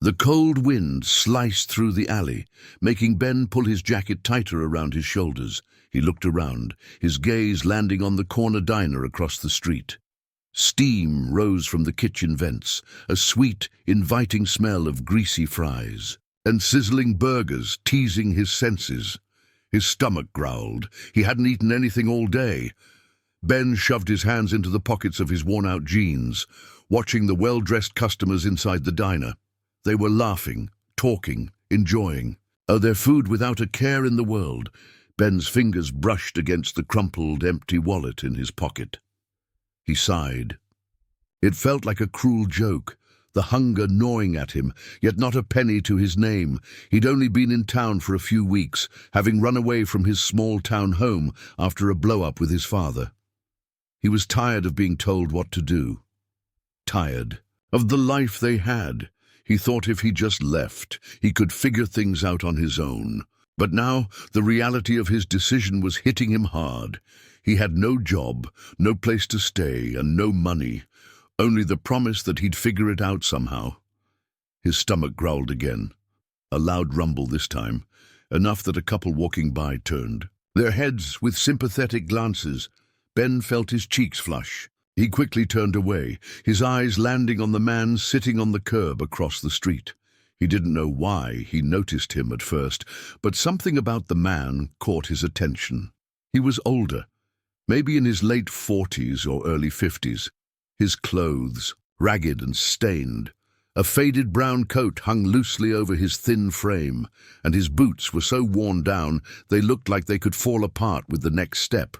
The cold wind sliced through the alley, making Ben pull his jacket tighter around his shoulders. He looked around, his gaze landing on the corner diner across the street. Steam rose from the kitchen vents, a sweet, inviting smell of greasy fries and sizzling burgers teasing his senses. His stomach growled. He hadn't eaten anything all day. Ben shoved his hands into the pockets of his worn-out jeans, watching the well-dressed customers inside the diner. They were laughing, talking, enjoying. Their food without a care in the world. Ben's fingers brushed against the crumpled, empty wallet in his pocket. He sighed. It felt like a cruel joke, the hunger gnawing at him, yet not a penny to his name. He'd only been in town for a few weeks, having run away from his small-town home after a blow-up with his father. He was tired of being told what to do. Tired of the life they had. He thought if he just left, he could figure things out on his own. But now, the reality of his decision was hitting him hard. He had no job, no place to stay, and no money. Only the promise that he'd figure it out somehow. His stomach growled again. A loud rumble this time, enough that a couple walking by turned. Their heads with sympathetic glances. Ben felt his cheeks flush. He quickly turned away, his eyes landing on the man sitting on the curb across the street. He didn't know why he noticed him at first, but something about the man caught his attention. He was older, maybe in his late 40s or early 50s. His clothes, ragged and stained. A faded brown coat hung loosely over his thin frame, and his boots were so worn down they looked like they could fall apart with the next step.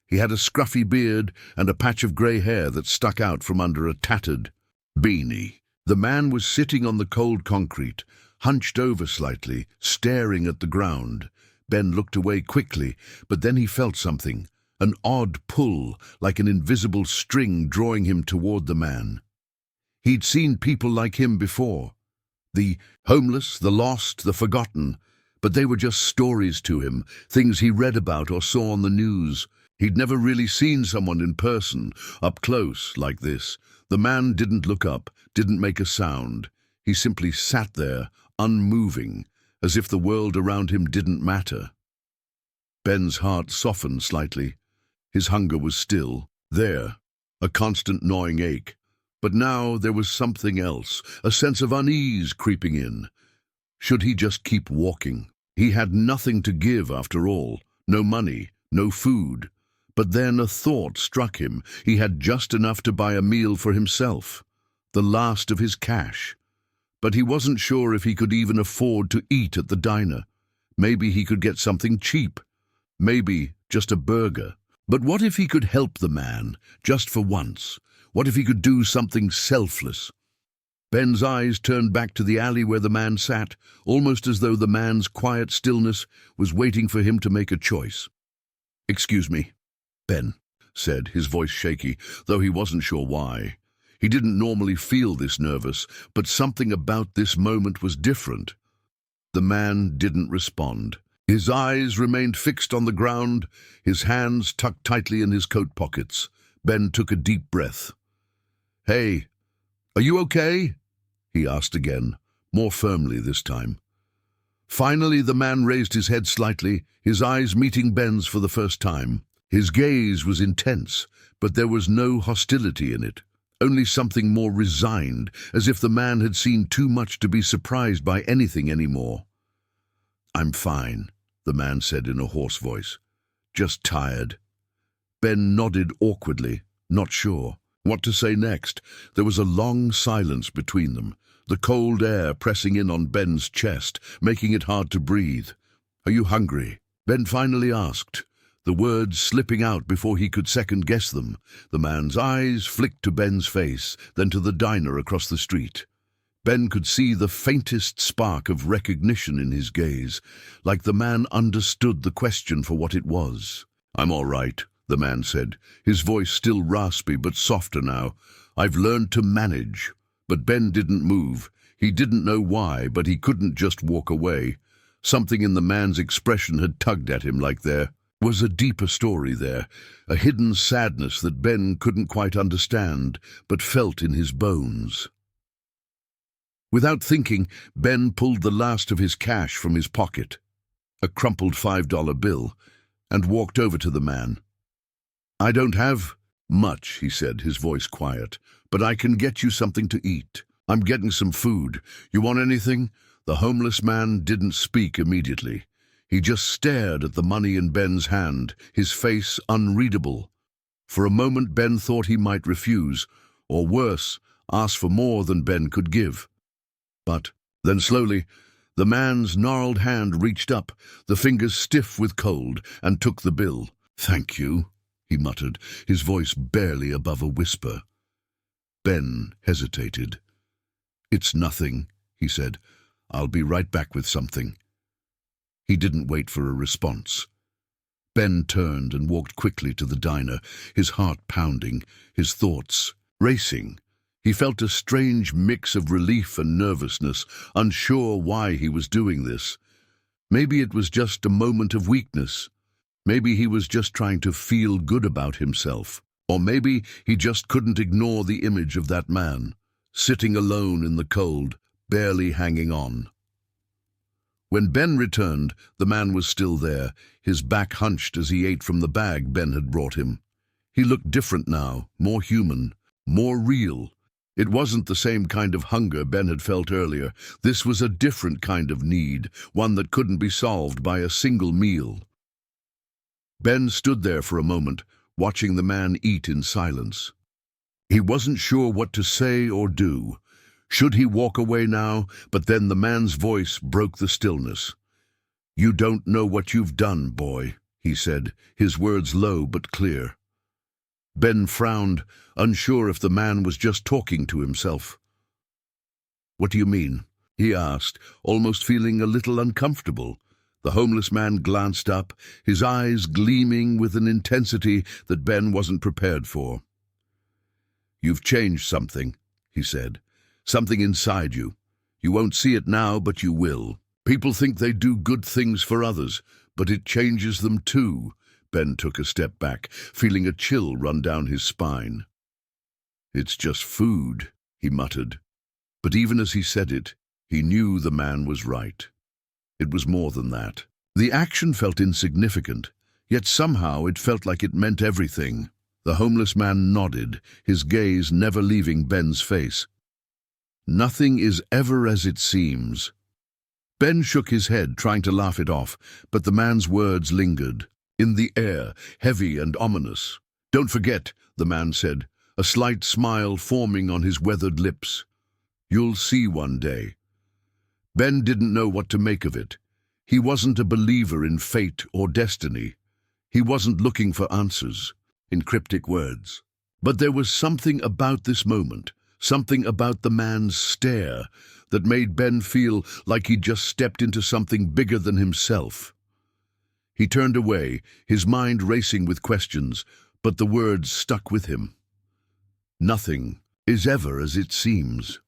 He had a scruffy beard and a patch of grey hair that stuck out from under a tattered beanie. The man was sitting on the cold concrete, hunched over slightly, staring at the ground. Ben looked away quickly, but then he felt something, an odd pull, like an invisible string drawing him toward the man. He'd seen people like him before. The homeless, the lost, the forgotten, but they were just stories to him, things he read about or saw on the news. He'd never really seen someone in person, up close, like this. The man didn't look up, didn't make a sound. He simply sat there, unmoving, as if the world around him didn't matter. Ben's heart softened slightly. His hunger was still there, a constant gnawing ache. But now there was something else, a sense of unease creeping in. Should he just keep walking? He had nothing to give after all, no money, no food. But then a thought struck him. He had just enough to buy a meal for himself, the last of his cash. But he wasn't sure if he could even afford to eat at the diner. Maybe he could get something cheap. Maybe just a burger. But what if he could help the man, just for once? What if he could do something selfless? Ben's eyes turned back to the alley where the man sat, almost as though the man's quiet stillness was waiting for him to make a choice. "Excuse me," Ben said, his voice shaky, though he wasn't sure why. He didn't normally feel this nervous, but something about this moment was different. The man didn't respond. His eyes remained fixed on the ground, his hands tucked tightly in his coat pockets. Ben took a deep breath. "Hey, are you okay?" he asked again, more firmly this time. Finally, the man raised his head slightly, his eyes meeting Ben's for the first time. His gaze was intense, but there was no hostility in it, only something more resigned, as if the man had seen too much to be surprised by anything anymore. "I'm fine," the man said in a hoarse voice. "Just tired." Ben nodded awkwardly, not sure what to say next. There was a long silence between them, the cold air pressing in on Ben's chest, making it hard to breathe. "Are you hungry?" Ben finally asked, the words slipping out before he could second-guess them. The man's eyes flicked to Ben's face, then to the diner across the street. Ben could see the faintest spark of recognition in his gaze, like the man understood the question for what it was. "I'm all right," the man said, his voice still raspy but softer now. "I've learned to manage." But Ben didn't move. He didn't know why, but he couldn't just walk away. Something in the man's expression had tugged at him, like there was a deeper story there, a hidden sadness that Ben couldn't quite understand, but felt in his bones. Without thinking, Ben pulled the last of his cash from his pocket, a crumpled $5 bill, and walked over to the man. "I don't have much," he said, his voice quiet, "but I can get you something to eat. I'm getting some food. You want anything?" The homeless man didn't speak immediately. He just stared at the money in Ben's hand, his face unreadable. For a moment Ben thought he might refuse, or worse, ask for more than Ben could give. But then slowly, the man's gnarled hand reached up, the fingers stiff with cold, and took the bill. "Thank you," he muttered, his voice barely above a whisper. Ben hesitated. "It's nothing," he said. "I'll be right back with something." He didn't wait for a response. Ben turned and walked quickly to the diner, his heart pounding, his thoughts racing. He felt a strange mix of relief and nervousness, unsure why he was doing this. Maybe it was just a moment of weakness. Maybe he was just trying to feel good about himself. Or maybe he just couldn't ignore the image of that man, sitting alone in the cold, barely hanging on. When Ben returned, the man was still there, his back hunched as he ate from the bag Ben had brought him. He looked different now, more human, more real. It wasn't the same kind of hunger Ben had felt earlier. This was a different kind of need, one that couldn't be solved by a single meal. Ben stood there for a moment, watching the man eat in silence. He wasn't sure what to say or do. Should he walk away now? But then the man's voice broke the stillness. "You don't know what you've done, boy," he said, his words low but clear. Ben frowned, unsure if the man was just talking to himself. "What do you mean?" he asked, almost feeling a little uncomfortable. The homeless man glanced up, his eyes gleaming with an intensity that Ben wasn't prepared for. "You've changed something," he said. "Something inside you. You won't see it now, but you will. People think they do good things for others, but it changes them too." Ben took a step back, feeling a chill run down his spine. "It's just food," he muttered. But even as he said it, he knew the man was right. It was more than that. The action felt insignificant, yet somehow it felt like it meant everything. The homeless man nodded, his gaze never leaving Ben's face. "Nothing is ever as it seems." Ben shook his head, trying to laugh it off, but the man's words lingered, in the air, heavy and ominous. "Don't forget," the man said, a slight smile forming on his weathered lips. "You'll see one day." Ben didn't know what to make of it. He wasn't a believer in fate or destiny. He wasn't looking for answers in cryptic words. But there was something about this moment, something about the man's stare, that made Ben feel like he'd just stepped into something bigger than himself. He turned away, his mind racing with questions, but the words stuck with him. "Nothing is ever as it seems."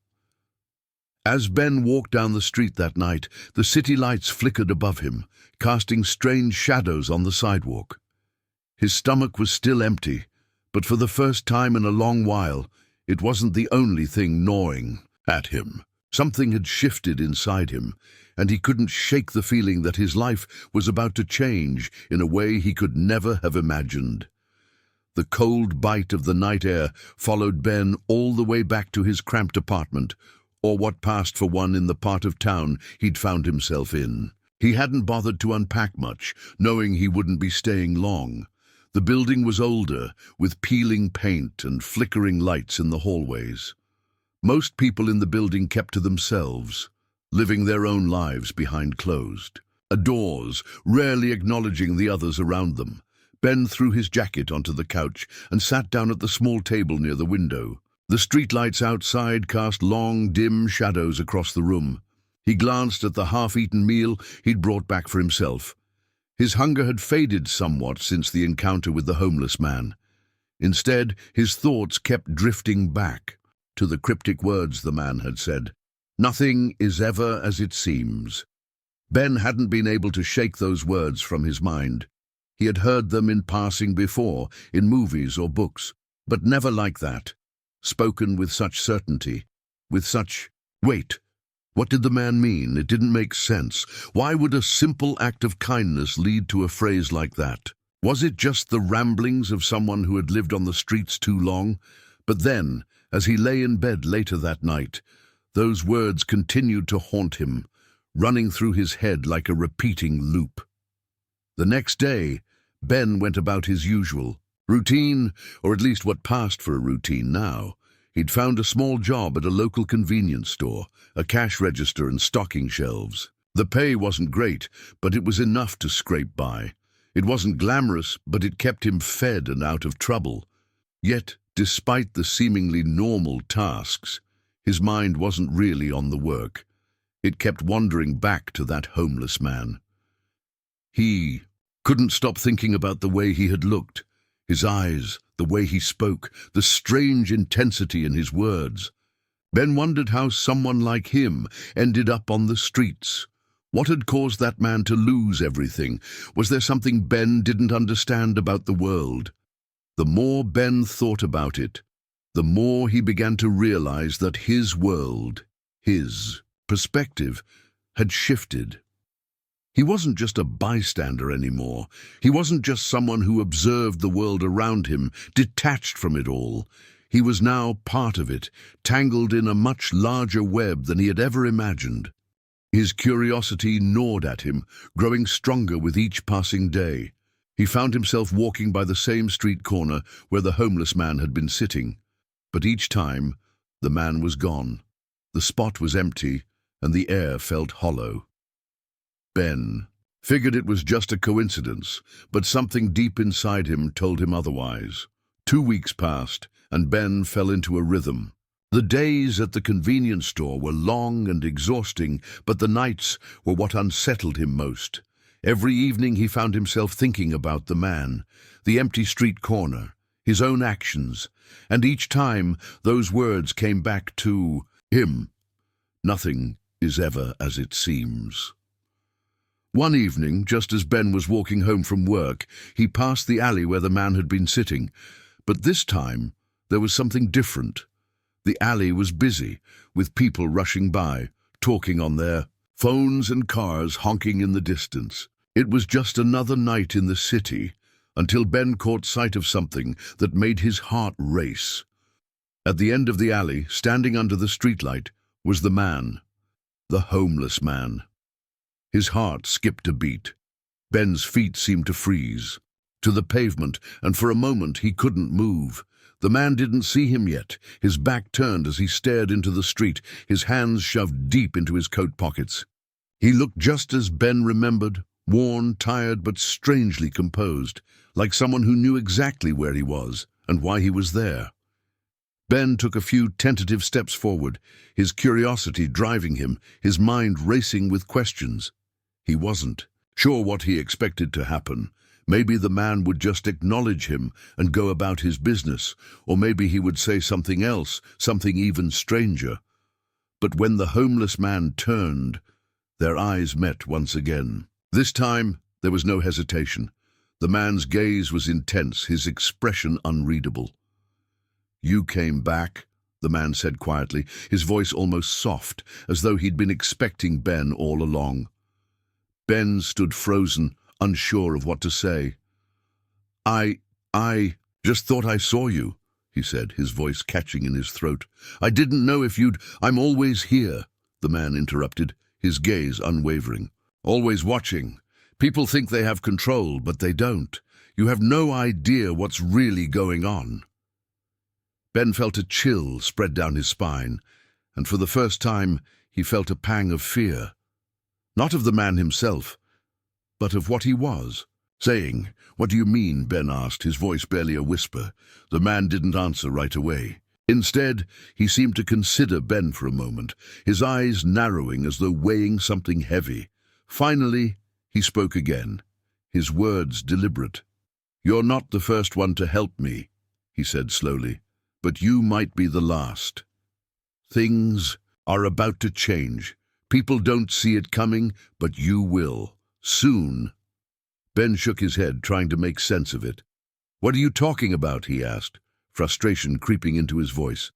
As Ben walked down the street that night, the city lights flickered above him, casting strange shadows on the sidewalk. His stomach was still empty, but for the first time in a long while, it wasn't the only thing gnawing at him. Something had shifted inside him, and he couldn't shake the feeling that his life was about to change in a way he could never have imagined. The cold bite of the night air followed Ben all the way back to his cramped apartment, or what passed for one in the part of town he'd found himself in. He hadn't bothered to unpack much, knowing he wouldn't be staying long. The building was older, with peeling paint and flickering lights in the hallways. Most people in the building kept to themselves, living their own lives behind closed doors, rarely acknowledging the others around them. Ben threw his jacket onto the couch and sat down at the small table near the window. The streetlights outside cast long, dim shadows across the room. He glanced at the half-eaten meal he'd brought back for himself. His hunger had faded somewhat since the encounter with the homeless man. Instead, his thoughts kept drifting back to the cryptic words the man had said. "Nothing is ever as it seems." Ben hadn't been able to shake those words from his mind. He had heard them in passing before, in movies or books, but never like that, spoken with such certainty, with such weight. What did the man mean? It didn't make sense. Why would a simple act of kindness lead to a phrase like that? Was it just the ramblings of someone who had lived on the streets too long? But then, as he lay in bed later that night, those words continued to haunt him, running through his head like a repeating loop. The next day, Ben went about his usual routine, or at least what passed for a routine now. He'd found a small job at a local convenience store, a cash register and stocking shelves. The pay wasn't great, but it was enough to scrape by. It wasn't glamorous, but it kept him fed and out of trouble. Yet, despite the seemingly normal tasks, his mind wasn't really on the work. It kept wandering back to that homeless man. He couldn't stop thinking about the way he had looked, his eyes, the way he spoke, the strange intensity in his words. Ben wondered how someone like him ended up on the streets. What had caused that man to lose everything? Was there something Ben didn't understand about the world? The more Ben thought about it, the more he began to realize that his world, his perspective, had shifted. He wasn't just a bystander anymore. He wasn't just someone who observed the world around him, detached from it all. He was now part of it, tangled in a much larger web than he had ever imagined. His curiosity gnawed at him, growing stronger with each passing day. He found himself walking by the same street corner where the homeless man had been sitting. But each time, the man was gone. The spot was empty, and the air felt hollow. Ben figured it was just a coincidence, but something deep inside him told him otherwise. 2 weeks passed, and Ben fell into a rhythm. The days at the convenience store were long and exhausting, but the nights were what unsettled him most. Every evening he found himself thinking about the man, the empty street corner, his own actions, and each time those words came back to him. Nothing is ever as it seems. One evening, just as Ben was walking home from work, he passed the alley where the man had been sitting. But this time, there was something different. The alley was busy, with people rushing by, talking on their phones and cars honking in the distance. It was just another night in the city, until Ben caught sight of something that made his heart race. At the end of the alley, standing under the streetlight, was the man, the homeless man. His heart skipped a beat. Ben's feet seemed to freeze to the pavement, and for a moment he couldn't move. The man didn't see him yet, his back turned as he stared into the street, his hands shoved deep into his coat pockets. He looked just as Ben remembered, worn, tired, but strangely composed, like someone who knew exactly where he was and why he was there. Ben took a few tentative steps forward, his curiosity driving him, his mind racing with questions. He wasn't sure what he expected to happen. Maybe the man would just acknowledge him and go about his business, or maybe he would say something else, something even stranger. But when the homeless man turned, their eyes met once again. This time, there was no hesitation. The man's gaze was intense, his expression unreadable. "You came back," the man said quietly, his voice almost soft, as though he'd been expecting Ben all along. Ben stood frozen, unsure of what to say. I just thought I saw you," he said, his voice catching in his throat. "I didn't know if you'd—" "I'm always here," the man interrupted, his gaze unwavering. "Always watching. People think they have control, but they don't. You have no idea what's really going on." Ben felt a chill spread down his spine, and for the first time he felt a pang of fear. Not of the man himself, but of what he was. Saying, "What do you mean?" Ben asked, his voice barely a whisper. The man didn't answer right away. Instead, he seemed to consider Ben for a moment, his eyes narrowing as though weighing something heavy. Finally, he spoke again, his words deliberate. "You're not the first one to help me," he said slowly, "but you might be the last. Things are about to change. People don't see it coming, but you will. Soon." Ben shook his head, trying to make sense of it. "What are you talking about?" he asked, frustration creeping into his voice.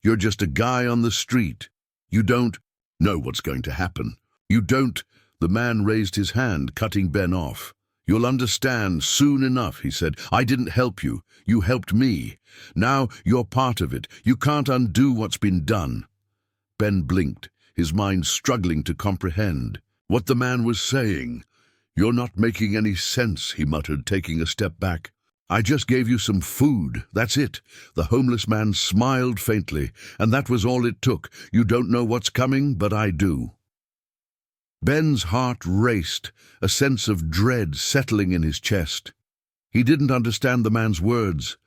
"You're just a guy on the street. You don't—" know what's going to happen. You don't. The man raised his hand, cutting Ben off. You'll understand soon enough, he said. I didn't help you. You helped me. Now you're part of it. You can't undo what's been done. Ben blinked, his mind struggling to comprehend what the man was saying. You're not making any sense, he muttered, taking a step back. I just gave you some food, that's it. The homeless man smiled faintly, and that was all it took. You don't know what's coming, but I do. Ben's heart raced, a sense of dread settling in his chest. He didn't understand the man's words,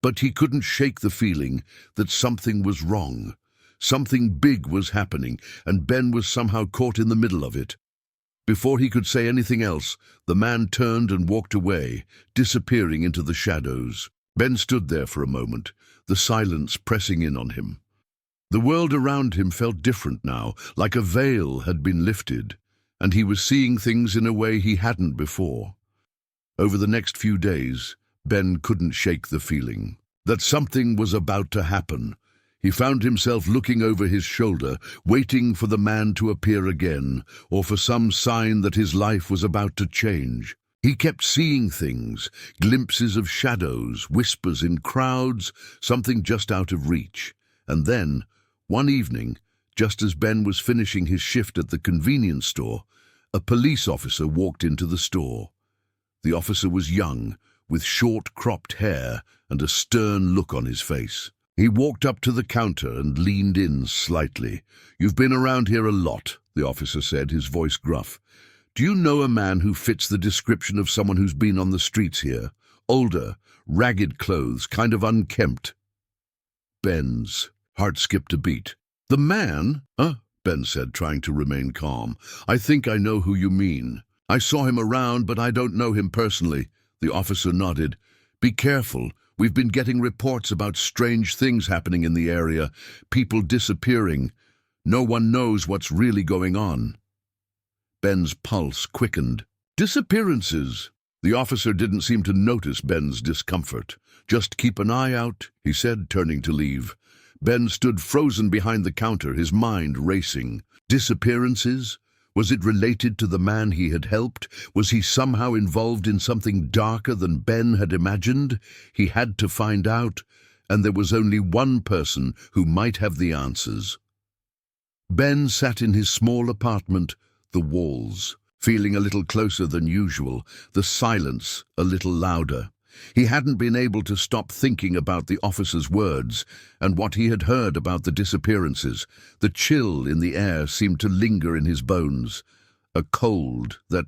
but he couldn't shake the feeling that something was wrong. Something big was happening, and Ben was somehow caught in the middle of it. Before he could say anything else, the man turned and walked away, disappearing into the shadows. Ben stood there for a moment, the silence pressing in on him. The world around him felt different now, like a veil had been lifted, and he was seeing things in a way he hadn't before. Over the next few days, Ben couldn't shake the feeling that something was about to happen. He found himself looking over his shoulder, waiting for the man to appear again, or for some sign that his life was about to change. He kept seeing things, glimpses of shadows, whispers in crowds, something just out of reach. And then, one evening, just as Ben was finishing his shift at the convenience store, a police officer walked into the store. The officer was young, with short cropped hair and a stern look on his face. He walked up to the counter and leaned in slightly. You've been around here a lot, the officer said, his voice gruff. Do you know a man who fits the description of someone who's been on the streets here? Older, ragged clothes, kind of unkempt. Ben's heart skipped a beat. The man? Ben said, trying to remain calm. I think I know who you mean. I saw him around, but I don't know him personally. The officer nodded. Be careful. We've been getting reports about strange things happening in the area, people disappearing. No one knows what's really going on. Ben's pulse quickened. Disappearances. The officer didn't seem to notice Ben's discomfort. Just keep an eye out, he said, turning to leave. Ben stood frozen behind the counter, his mind racing. Disappearances? Was it related to the man he had helped? Was he somehow involved in something darker than Ben had imagined? He had to find out, and there was only one person who might have the answers. Ben sat in his small apartment, the walls, feeling a little closer than usual, the silence a little louder. He hadn't been able to stop thinking about the officer's words and what he had heard about the disappearances. The chill in the air seemed to linger in his bones, a cold that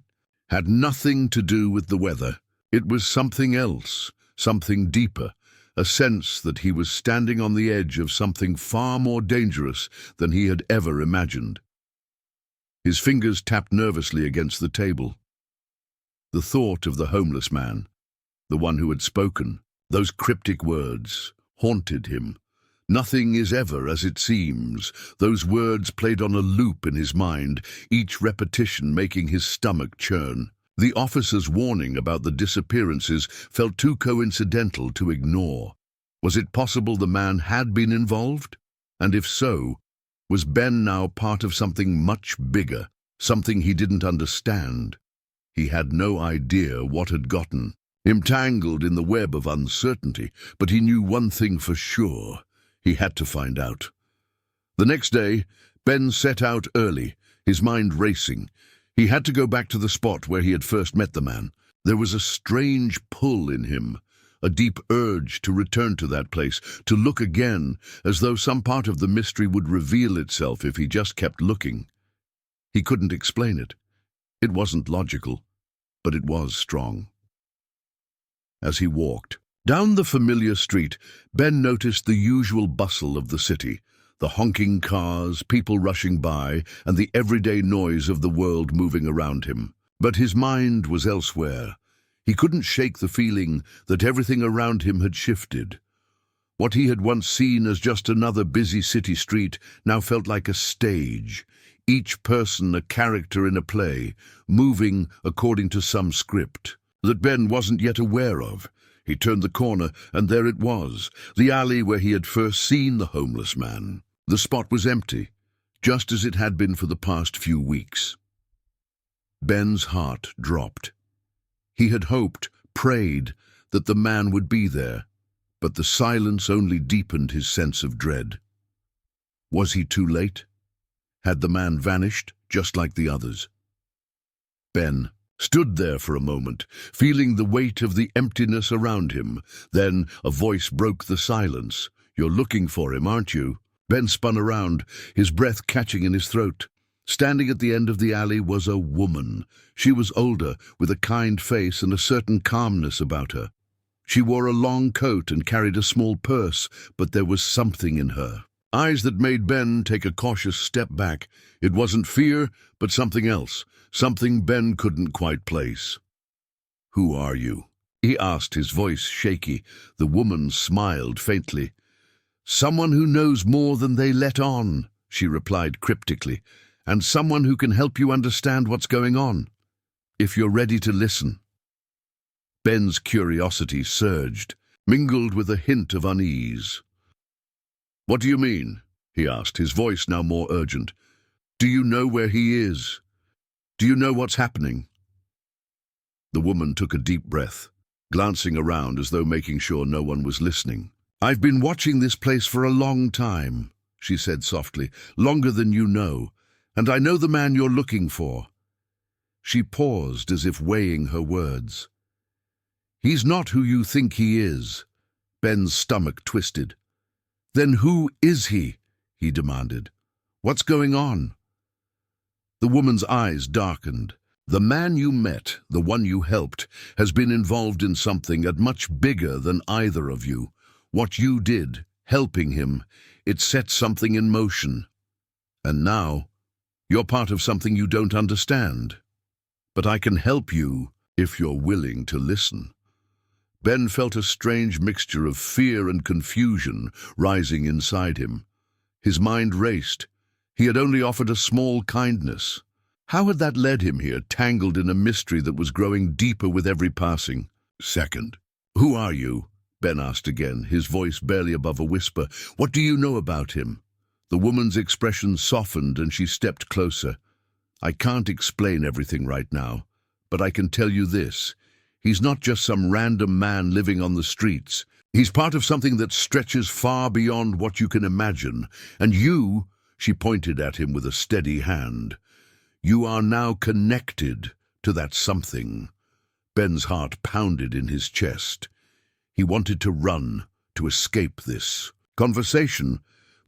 had nothing to do with the weather. It was something else, something deeper, a sense that he was standing on the edge of something far more dangerous than he had ever imagined. His fingers tapped nervously against the table. The thought of the homeless man, the one who had spoken, those cryptic words, haunted him. Nothing is ever as it seems. Those words played on a loop in his mind, each repetition making his stomach churn. The officer's warning about the disappearances felt too coincidental to ignore. Was it possible the man had been involved? And if so, was Ben now part of something much bigger, something he didn't understand? He had no idea what had gotten him tangled in the web of uncertainty, but he knew one thing for sure. He had to find out. The next day, Ben set out early, his mind racing. He had to go back to the spot where he had first met the man. There was a strange pull in him, a deep urge to return to that place, to look again, as though some part of the mystery would reveal itself if he just kept looking. He couldn't explain it. It wasn't logical, but it was strong. As he walked down the familiar street, Ben noticed the usual bustle of the city, the honking cars, people rushing by, and the everyday noise of the world moving around him. But his mind was elsewhere. He couldn't shake the feeling that everything around him had shifted. What he had once seen as just another busy city street now felt like a stage, each person a character in a play, moving according to some script that Ben wasn't yet aware of. He turned the corner, and there it was, the alley where he had first seen the homeless man. The spot was empty. just as it had been for the past few weeks. Ben's heart dropped. He had hoped, prayed, that the man would be there, but the silence only deepened his sense of dread. Was he too late? Had the man vanished, just like the others? Ben stood there for a moment, feeling the weight of the emptiness around him. Then a voice broke the silence. "You're looking for him, aren't you?" Ben spun around, his breath catching in his throat. Standing at the end of the alley was a woman. She was older, with a kind face and a certain calmness about her. She wore a long coat and carried a small purse, but there was something in her eyes that made Ben take a cautious step back. It wasn't fear, but something else, something Ben couldn't quite place. "Who are you?" he asked, his voice shaky. The woman smiled faintly. "Someone who knows more than they let on," she replied cryptically, "and someone who can help you understand what's going on, if you're ready to listen." Ben's curiosity surged, mingled with a hint of unease. "What do you mean?" he asked, his voice now more urgent. "Do you know where he is? Do you know what's happening?" The woman took a deep breath, glancing around as though making sure no one was listening. "I've been watching this place for a long time," she said softly, "longer than you know, and I know the man you're looking for." She paused as if weighing her words. "He's not who you think he is." Ben's stomach twisted. "Then who is he?" he demanded. "What's going on?" The woman's eyes darkened. "The man you met, the one you helped, has been involved in something much bigger than either of you. What you did, helping him, it set something in motion. And now, you're part of something you don't understand. But I can help you if you're willing to listen." Ben felt a strange mixture of fear and confusion rising inside him. His mind raced. He had only offered a small kindness. How had that led him here, tangled in a mystery that was growing deeper with every passing second? "Who are you?" Ben asked again, his voice barely above a whisper. "What do you know about him?" The woman's expression softened and she stepped closer. "I can't explain everything right now, but I can tell you this. He's not just some random man living on the streets. He's part of something that stretches far beyond what you can imagine. And you," she pointed at him with a steady hand, "you are now connected to that something." Ben's heart pounded in his chest. He wanted to run, to escape this conversation,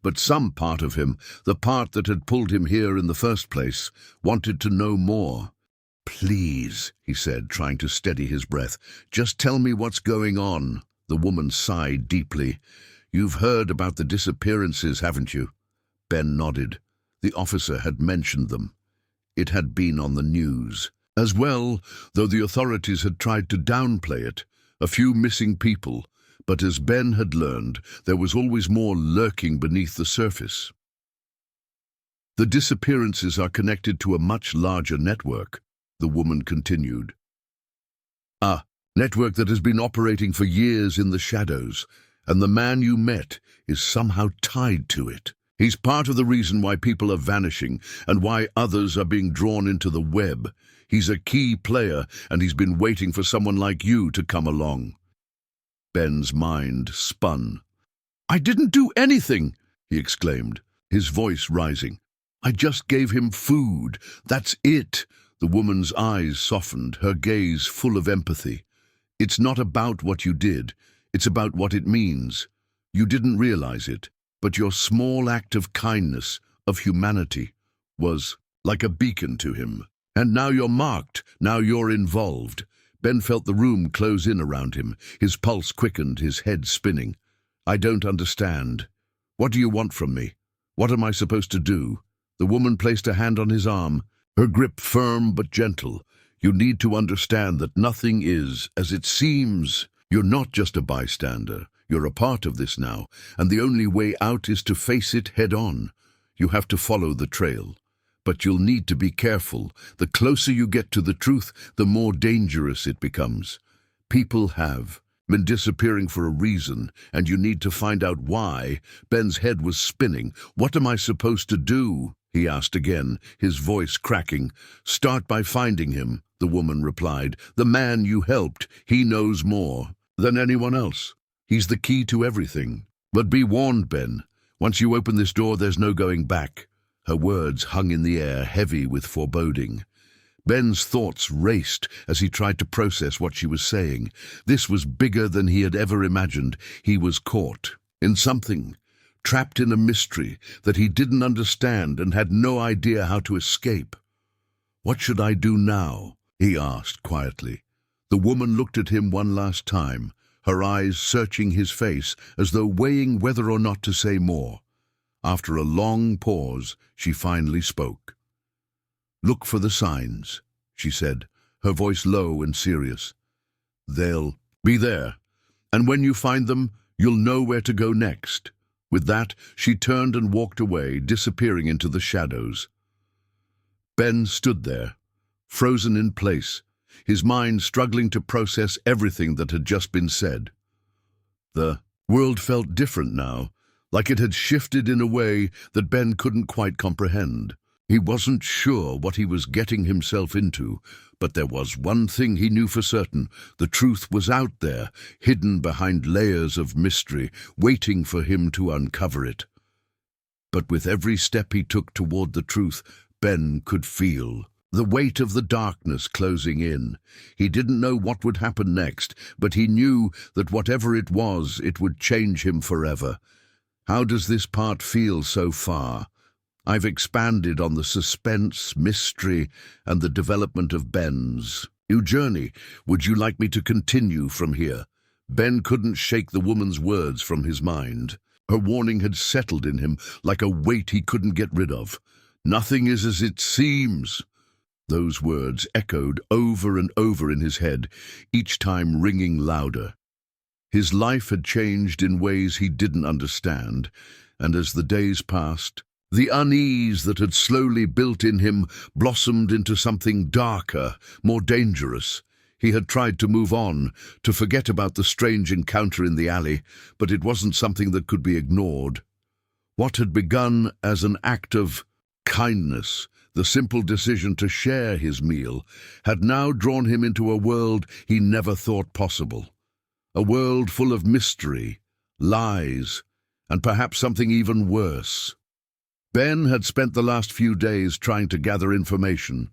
but some part of him, the part that had pulled him here in the first place, wanted to know more. "Please," he said, trying to steady his breath, "just tell me what's going on." The woman sighed deeply. "You've heard about the disappearances, haven't you?" Ben nodded. The officer had mentioned them. It had been on the news as well, though the authorities had tried to downplay it. A few missing people, but as Ben had learned, there was always more lurking beneath the surface. "The disappearances are connected to a much larger network," the woman continued. "A network that has been operating for years in the shadows, and the man you met is somehow tied to it. He's part of the reason why people are vanishing and why others are being drawn into the web. He's a key player, and he's been waiting for someone like you to come along." Ben's mind spun. "I didn't do anything," he exclaimed, his voice rising. "I just gave him food. That's it." The woman's eyes softened, her gaze full of empathy. "It's not about what you did. It's about what it means. You didn't realize it, but your small act of kindness, of humanity, was like a beacon to him. And now you're marked. Now you're involved." Ben felt the room close in around him. His pulse quickened, his head spinning. "I don't understand. What do you want from me? What am I supposed to do?" The woman placed a hand on his arm, her grip firm but gentle. "You need to understand that nothing is as it seems. You're not just a bystander. You're a part of this now, and the only way out is to face it head on. You have to follow the trail. But you'll need to be careful. The closer you get to the truth, the more dangerous it becomes. People have been disappearing for a reason, and you need to find out why." Ben's head was spinning. "What am I supposed to do?" he asked again, his voice cracking. "Start by finding him," the woman replied. "The man you helped, he knows more than anyone else. He's the key to everything. But be warned, Ben. Once you open this door, there's no going back." Her words hung in the air, heavy with foreboding. Ben's thoughts raced as he tried to process what she was saying. This was bigger than he had ever imagined. He was caught in something, trapped in a mystery that he didn't understand and had no idea how to escape. "What should I do now?" he asked quietly. The woman looked at him one last time, her eyes searching his face as though weighing whether or not to say more. After a long pause, she finally spoke. "Look for the signs," she said, her voice low and serious. "They'll be there, and when you find them, you'll know where to go next." With that, she turned and walked away, disappearing into the shadows. Ben stood there, frozen in place, his mind struggling to process everything that had just been said. The world felt different now, like it had shifted in a way that Ben couldn't quite comprehend. He wasn't sure what he was getting himself into, but there was one thing he knew for certain. The truth was out there, hidden behind layers of mystery, waiting for him to uncover it. But with every step he took toward the truth, Ben could feel the weight of the darkness closing in. He didn't know what would happen next, but he knew that whatever it was, it would change him forever. How does this part feel so far? I've expanded on the suspense, mystery, and the development of Ben's new journey. Would you like me to continue from here? Ben couldn't shake the woman's words from his mind. Her warning had settled in him like a weight he couldn't get rid of. "Nothing is as it seems." Those words echoed over and over in his head, each time ringing louder. His life had changed in ways he didn't understand, and as the days passed, the unease that had slowly built in him blossomed into something darker, more dangerous. He had tried to move on, to forget about the strange encounter in the alley, but it wasn't something that could be ignored. What had begun as an act of kindness, the simple decision to share his meal, had now drawn him into a world he never thought possible. A world full of mystery, lies, and perhaps something even worse. Ben had spent the last few days trying to gather information.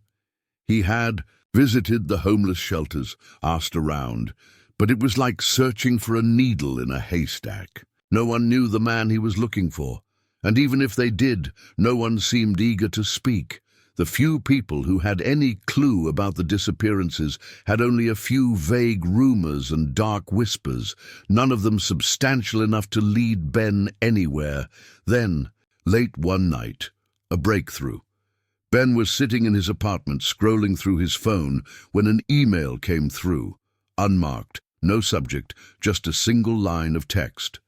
He had visited the homeless shelters, asked around, but it was like searching for a needle in a haystack. No one knew the man he was looking for, and even if they did, no one seemed eager to speak. The few people who had any clue about the disappearances had only a few vague rumors and dark whispers, none of them substantial enough to lead Ben anywhere. Then, late one night, a breakthrough. Ben was sitting in his apartment scrolling through his phone when an email came through, unmarked, no subject, just a single line of text.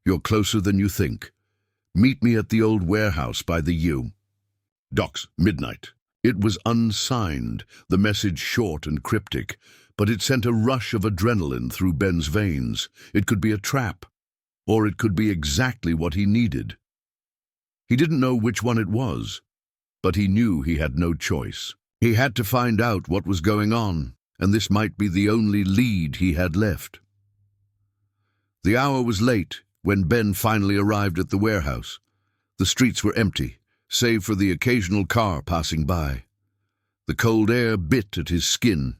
"You're closer than you think. Meet me at the old warehouse by the U. Docks, midnight." It was unsigned, the message short and cryptic, but it sent a rush of adrenaline through Ben's veins. It could be a trap, or it could be exactly what he needed. He didn't know which one it was, but he knew he had no choice. He had to find out what was going on, and this might be the only lead he had left. The hour was late when Ben finally arrived at the warehouse. The streets were empty, save for the occasional car passing by. The cold air bit at his skin,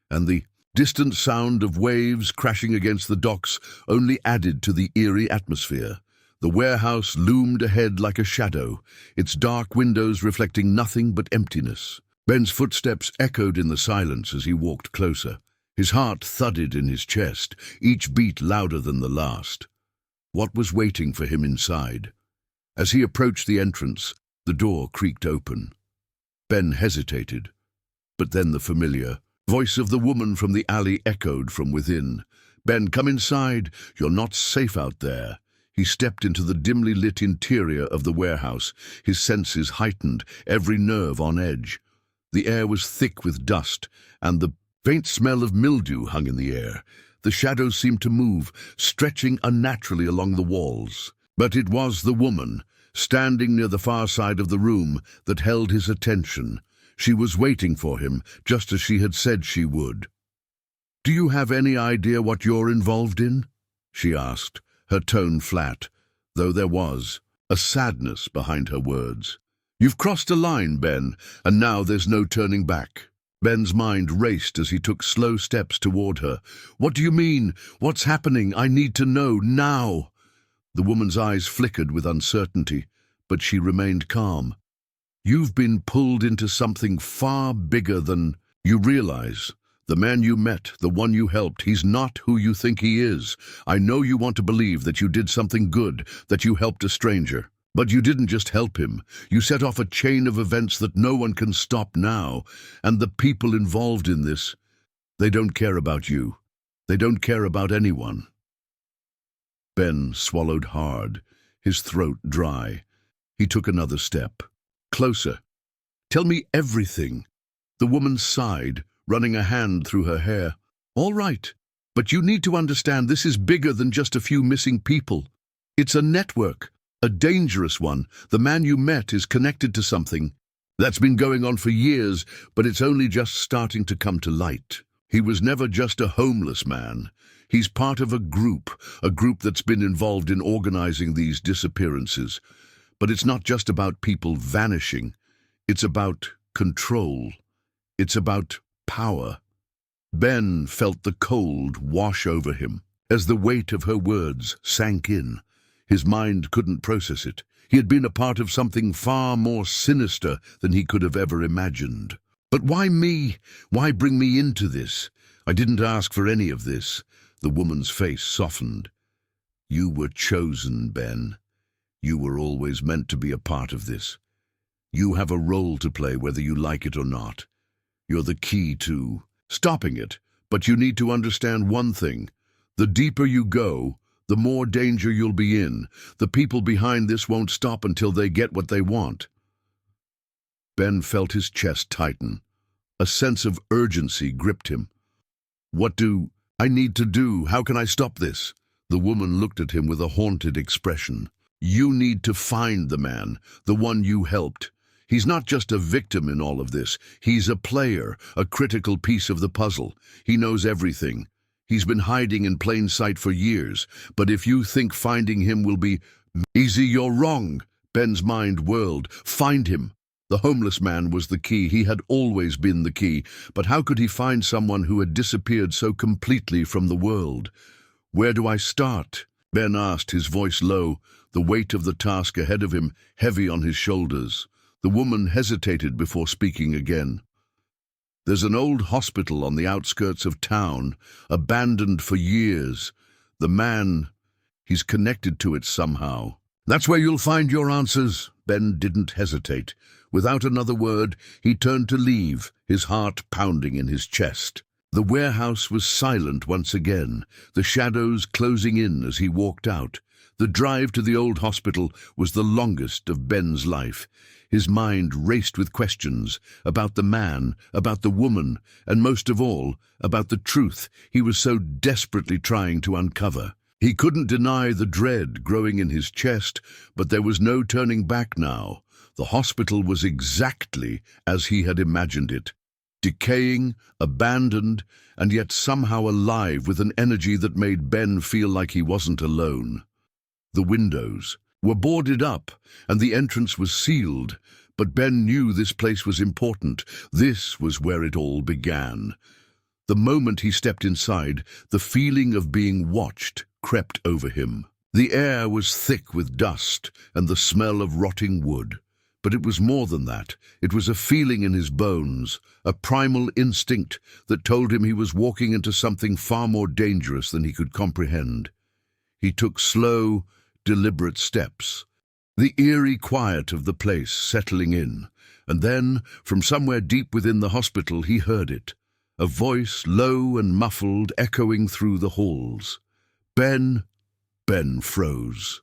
and the distant sound of waves crashing against the docks only added to the eerie atmosphere. The warehouse loomed ahead like a shadow, its dark windows reflecting nothing but emptiness. Ben's footsteps echoed in the silence as he walked closer. His heart thudded in his chest, each beat louder than the last. What was waiting for him inside? As he approached the entrance, the door creaked open. Ben hesitated, but then the familiar voice of the woman from the alley echoed from within. "Ben, come inside. You're not safe out there." He stepped into the dimly lit interior of the warehouse, his senses heightened, every nerve on edge. The air was thick with dust, and the faint smell of mildew hung in the air. The shadows seemed to move, stretching unnaturally along the walls. But it was the woman, standing near the far side of the room that held his attention. She was waiting for him, just as she had said she would. "Do you have any idea what you're involved in?" she asked, her tone flat, though there was a sadness behind her words. "You've crossed a line, Ben, and now there's no turning back." Ben's mind raced as he took slow steps toward her. "What do you mean? What's happening? I need to know, now." The woman's eyes flickered with uncertainty, but she remained calm. "You've been pulled into something far bigger than you realize. The man you met, the one you helped, he's not who you think he is. I know you want to believe that you did something good, that you helped a stranger. But you didn't just help him. You set off a chain of events that no one can stop now. And the people involved in this, they don't care about you. They don't care about anyone." Ben swallowed hard, his throat dry. He took another step. "Closer. Tell me everything." The woman sighed, running a hand through her hair. "All right, but you need to understand this is bigger than just a few missing people. It's a network. A dangerous one. The man you met is connected to something that's been going on for years, but it's only just starting to come to light. He was never just a homeless man. He's part of a group that's been involved in organizing these disappearances. But it's not just about people vanishing. It's about control. It's about power." Ben felt the cold wash over him as the weight of her words sank in. His mind couldn't process it. He had been a part of something far more sinister than he could have ever imagined. "But why me? Why bring me into this? I didn't ask for any of this." The woman's face softened. "You were chosen, Ben. You were always meant to be a part of this. You have a role to play whether you like it or not. You're the key to stopping it. But you need to understand one thing. The deeper you go, the more danger you'll be in. The people behind this won't stop until they get what they want." Ben felt his chest tighten. A sense of urgency gripped him. "What do I need to do? How can I stop this?" The woman looked at him with a haunted expression. "You need to find the man, the one you helped. He's not just a victim in all of this. He's a player, a critical piece of the puzzle. He knows everything. He's been hiding in plain sight for years, but if you think finding him will be easy, you're wrong." Ben's mind whirled. Find him. The homeless man was the key. He had always been the key. But how could he find someone who had disappeared so completely from the world? "Where do I start?" Ben asked, his voice low, the weight of the task ahead of him heavy on his shoulders. The woman hesitated before speaking again. "There's an old hospital on the outskirts of town, abandoned for years. The man, he's connected to it somehow. That's where you'll find your answers." Ben didn't hesitate. Without another word, he turned to leave, his heart pounding in his chest. The warehouse was silent once again, the shadows closing in as he walked out. The drive to the old hospital was the longest of Ben's life. His mind raced with questions about the man, about the woman, and most of all, about the truth he was so desperately trying to uncover. He couldn't deny the dread growing in his chest, but there was no turning back now. The hospital was exactly as he had imagined it. Decaying, abandoned, and yet somehow alive with an energy that made Ben feel like he wasn't alone. The windows were boarded up, and the entrance was sealed, but Ben knew this place was important. This was where it all began. The moment he stepped inside, the feeling of being watched crept over him. The air was thick with dust and the smell of rotting wood. But it was more than that. It was a feeling in his bones, a primal instinct that told him he was walking into something far more dangerous than he could comprehend. He took slow, deliberate steps, the eerie quiet of the place settling in, and then, from somewhere deep within the hospital, he heard it, a voice low and muffled echoing through the halls. "Ben." Ben froze.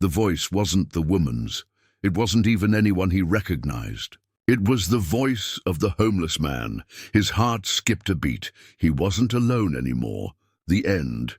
The voice wasn't the woman's. It wasn't even anyone he recognized. It was the voice of the homeless man. His heart skipped a beat. He wasn't alone anymore. The end